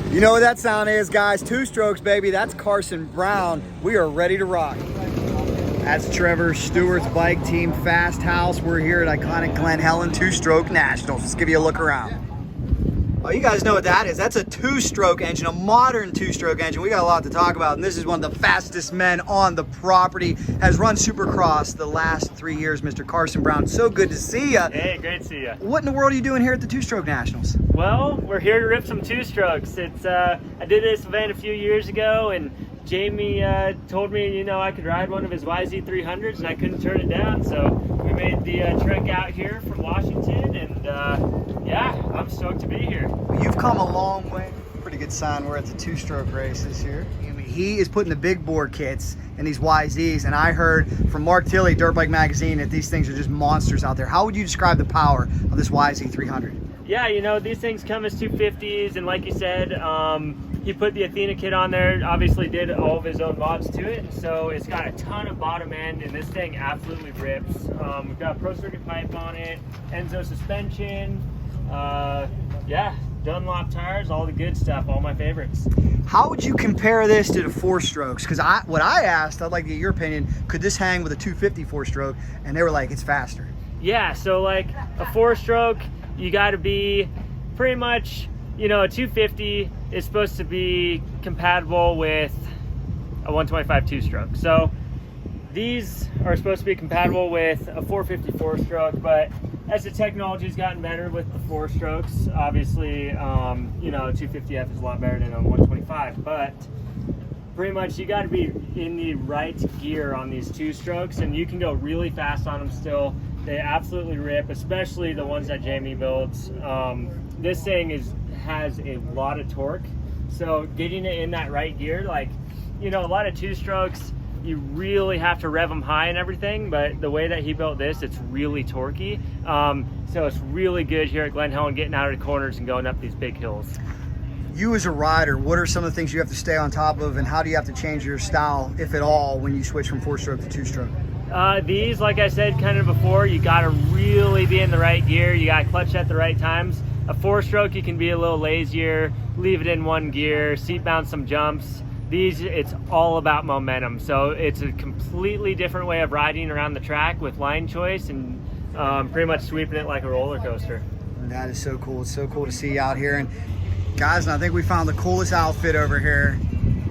You know what that sound is, guys? Two strokes, baby. That's Carson Brown. We are ready to rock. That's Trevor Stewart's bike team, Fast House. We're here at iconic Glen Helen two-stroke nationals. Let's give you a look around. Oh, you guys know what that is. That's a two-stroke engine, a modern two-stroke engine. We got a lot to talk about, and this is one of the fastest men on the property. Has run Supercross the last 3 years, Mr. Carson Brown. So good to see you. Hey, great to see you. What in the world are you doing here at the two-stroke nationals? Well, we're here to rip some two-strokes. It's I did this event a few years ago, and Jamie told me, you know, I could ride one of his YZ 300s, and I couldn't turn it down. So we made the trek out here from Washington, and yeah, I'm stoked to be here. You've come a long way. Pretty good sign. We're at the two-stroke races here. I mean, he is putting the big bore kits in these YZs, and I heard from Mark Tilley, Dirtbike magazine, that these things are just monsters out there. How would you describe the power of this YZ 300? Yeah, you know, these things come as 250s, and like you said, he put the Athena kit on there, obviously did all of his own mods to it, and so it's got a ton of bottom end, and this thing absolutely rips. We've got Pro Circuit pipe on it, Enzo suspension, yeah, Dunlop tires, all the good stuff, all my favorites. How would you compare this to the four strokes? Because what I asked, I'd like to get your opinion, could this hang with a 250 four stroke? And they were like, it's faster. Yeah, so like a four stroke, you got to be pretty much, you know, a 250 is supposed to be compatible with a 125 two-stroke. So these are supposed to be compatible with a 450 four-stroke, but as the technology's gotten better with the four strokes, obviously, you know, 250F is a lot better than a 125, but pretty much you got to be in the right gear on these two strokes, and you can go really fast on them still. They absolutely rip, especially the ones that Jamie builds. This thing has a lot of torque, so getting it in that right gear, like, you know, a lot of two strokes, you really have to rev them high and everything, but the way that he built this, it's really torquey. So it's really good here at Glen Helen, getting out of the corners and going up these big hills. You as a rider, what are some of the things you have to stay on top of, and how do you have to change your style, if at all, when you switch from four-stroke to two-stroke? These, like I said kind of before, you got to really be in the right gear. You got to clutch at the right times. A four-stroke, you can be a little lazier, leave it in one gear, seat bounce some jumps. These, it's all about momentum. So it's a completely different way of riding around the track with line choice, and pretty much sweeping it like a roller coaster. That is so cool. It's so cool to see you out here. And guys, I think we found the coolest outfit over here.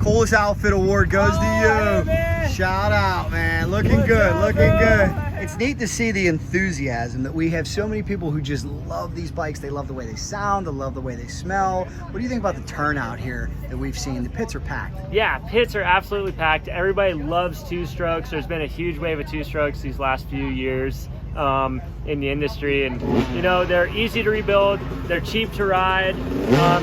Coolest outfit award goes to you. Man. Shout out, man. Looking good, looking good. It's neat to see the enthusiasm that we have. So many people who just love these bikes. They love the way they sound, they love the way they smell. What do you think about the turnout here that we've seen? The pits are packed. Yeah, pits are absolutely packed. Everybody loves two strokes. There's been a huge wave of two strokes these last few years in the industry, and you know, they're easy to rebuild, they're cheap to ride.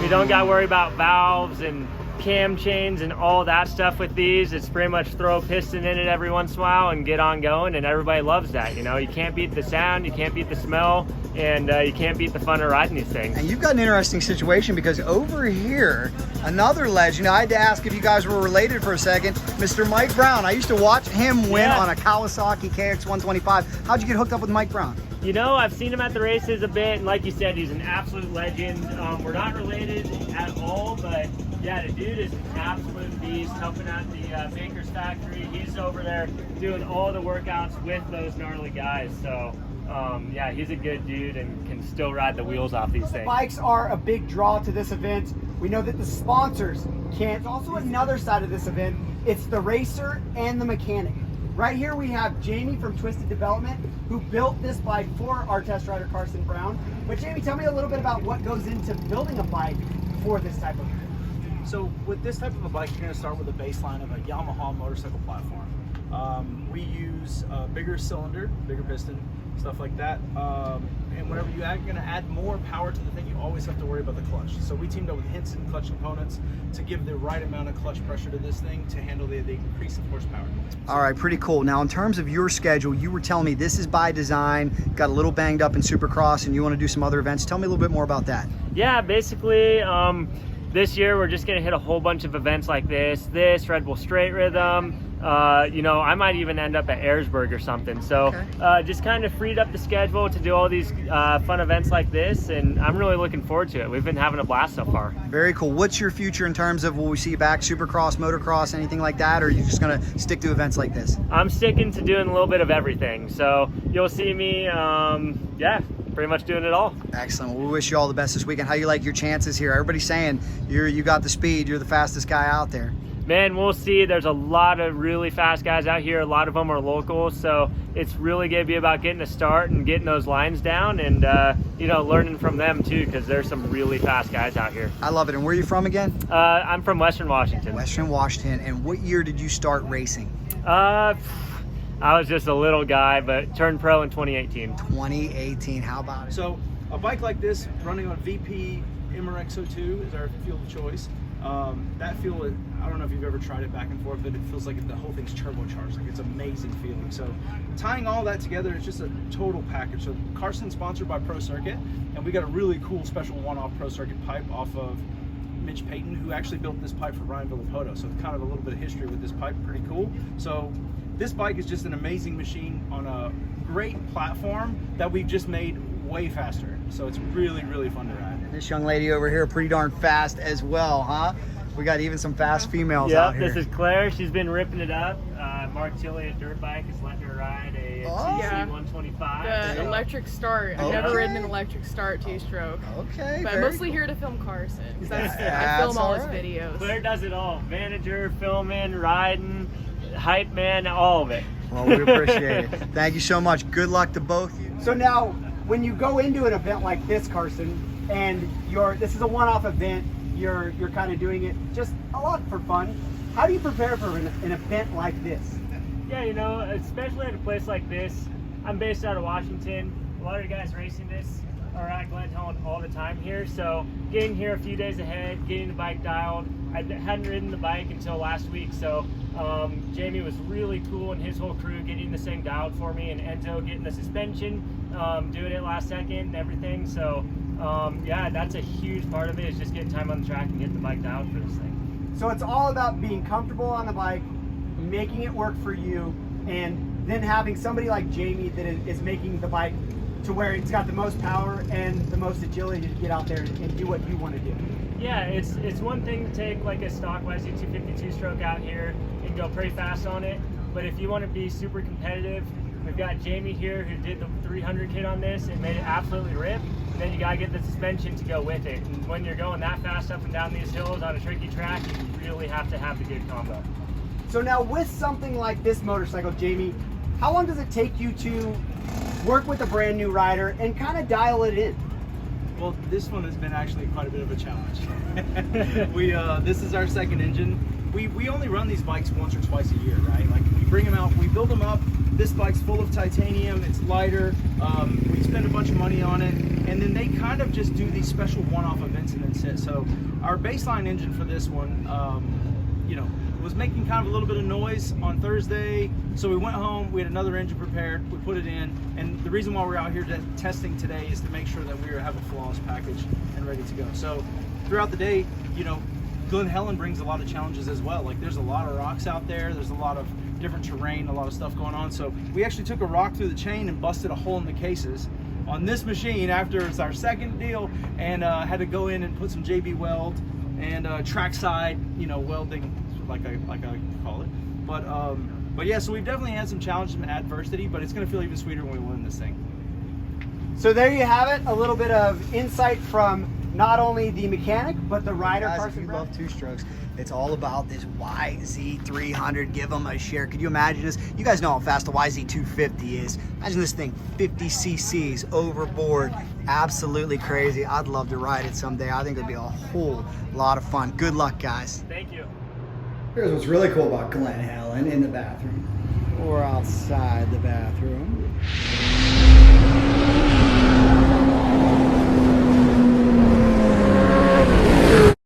You don't got to worry about valves and cam chains and all that stuff with these. It's pretty much throw a piston in it every once in a while and get on going, and everybody loves that. You know, you can't beat the sound, you can't beat the smell, and you can't beat the fun of riding these things. And you've got an interesting situation, because over here, another legend, I had to ask if you guys were related for a second, Mr. Mike Brown. I used to watch him win on a Kawasaki KX125. How'd you get hooked up with Mike Brown? You know, I've seen him at the races a bit, and like you said, he's an absolute legend. We're not related at all, but yeah, the dude is an absolute beast, helping out the Baker's factory. He's over there doing all the workouts with those gnarly guys. So yeah, he's a good dude and can still ride the wheels off these things. Bikes are a big draw to this event. We know that the sponsors can't. Also, another side of this event, it's the racer and the mechanic. Right here we have Jamie from Twisted Development, who built this bike for our test rider Carson Brown. But Jamie, tell me a little bit about what goes into building a bike for this type of event. So with this type of a bike, you're going to start with a baseline of a Yamaha motorcycle platform. We use a bigger cylinder, bigger piston, stuff like that. And whenever you're going to add more power to the thing, you always have to worry about the clutch. So we teamed up with Hinson clutch components to give the right amount of clutch pressure to this thing to handle the increase of horsepower. All right, pretty cool. Now, in terms of your schedule, you were telling me this is by design, got a little banged up in Supercross, and you want to do some other events. Tell me a little bit more about that. Yeah, basically, this year we're just going to hit a whole bunch of events like this Red Bull Straight Rhythm, you know, I might even end up at Ayresburg or something. So just kind of freed up the schedule to do all these fun events like this, and I'm really looking forward to it. We've been having a blast so far. Very cool. What's your future in terms of, will we see you back Supercross, motocross, anything like that, or are you just going to stick to events like this? I'm sticking to doing a little bit of everything. So you'll see me, yeah, pretty much doing it all. Excellent. Well, we wish you all the best this weekend. How you like your chances here? Everybody's saying you got the speed. You're the fastest guy out there. Man, we'll see. There's a lot of really fast guys out here. A lot of them are local, so it's really going to be about getting a start and getting those lines down and, you know, learning from them too, because there's some really fast guys out here. I love it. And where are you from again? I'm from Western Washington. Western Washington. And what year did you start racing? I was just a little guy, but turned pro in 2018. 2018. How about it? So a bike like this running on VP MRX02 is our fuel of choice. That fuel, I don't know if you've ever tried it back and forth, but it feels like the whole thing's turbocharged. Like, it's amazing feeling. So tying all that together is just a total package. So Carson's sponsored by Pro Circuit, and we got a really cool special one-off Pro Circuit pipe off of Mitch Payton, who actually built this pipe for Ryan Villopto. So kind of a little bit of history with this pipe, pretty cool. So this bike is just an amazing machine on a great platform that we've just made way faster. So it's really, really fun to ride. This young lady over here, pretty darn fast as well, huh? We got even some fast females out here. This is Claire. She's been ripping it up. Mark Tilley at Dirtbike is letting her ride a TC 125. The electric start. I've never ridden an electric start two-stroke. Okay. But I'm mostly here to film Carson. I film all his videos. Claire does it all. Manager, filming, riding, hype man, all of it. Well, we appreciate it. Thank you so much. Good luck to both of you. So now, when you go into an event like this, Carson, and this is a one-off event, you're kind of doing it just a lot for fun. How do you prepare for an event like this? Yeah, you know, especially at a place like this, I'm based out of Washington. A lot of the guys racing this are at Glen Helen all the time here, so getting here a few days ahead, getting the bike dialed. I hadn't ridden the bike until last week, so Jamie was really cool and his whole crew getting this thing dialed for me, and Ento getting the suspension, doing it last second and everything. So yeah, that's a huge part of it, is just getting time on the track and getting the bike dialed for this thing. So it's all about being comfortable on the bike, making it work for you, and then having somebody like Jamie that is making the bike to where it's got the most power and the most agility to get out there and do what you want to do. Yeah, it's one thing to take like a stock YZ 252 stroke out here and go pretty fast on it, but if you want to be super competitive, we've got Jamie here who did the 300 kit on this and made it absolutely rip, and then you gotta get the suspension to go with it. And when you're going that fast up and down these hills on a tricky track, you really have to have the good combo. So now with something like this motorcycle, Jamie, how long does it take you to work with a brand new rider and kind of dial it in? Well, this one has been actually quite a bit of a challenge. This is our second engine. We only run these bikes once or twice a year, right? Like, we bring them out, we build them up. This bike's full of titanium, it's lighter, we spend a bunch of money on it, and then they kind of just do these special one-off events and then sit. So our baseline engine for this one, you know, was making kind of a little bit of noise on Thursday, so we went home, we had another engine prepared, we put it in, and the reason why we're out here testing today is to make sure that we have a flawless package and ready to go. So throughout the day, you know, Glen Helen brings a lot of challenges as well. Like, there's a lot of rocks out there, there's a lot of different terrain, a lot of stuff going on. So we actually took a rock through the chain and busted a hole in the cases on this machine after it's our second deal, and had to go in and put some JB weld and trackside, you know, welding, like I call it. But yeah, so we've definitely had some challenges and adversity, but it's going to feel even sweeter when we win this thing. So there you have it, a little bit of insight from not only the mechanic, but the rider, Guys, Carson if you Brown. love two strokes, it's all about this YZ 300. Give them a share. Could you imagine this? You guys know how fast the YZ 250 is. Imagine this thing, 50 cc's overboard. Absolutely crazy. I'd love to ride it someday. I think it'd be a whole lot of fun. Good luck, guys. Thank you. Here's what's really cool about Glen Helen in the bathroom, or outside the bathroom.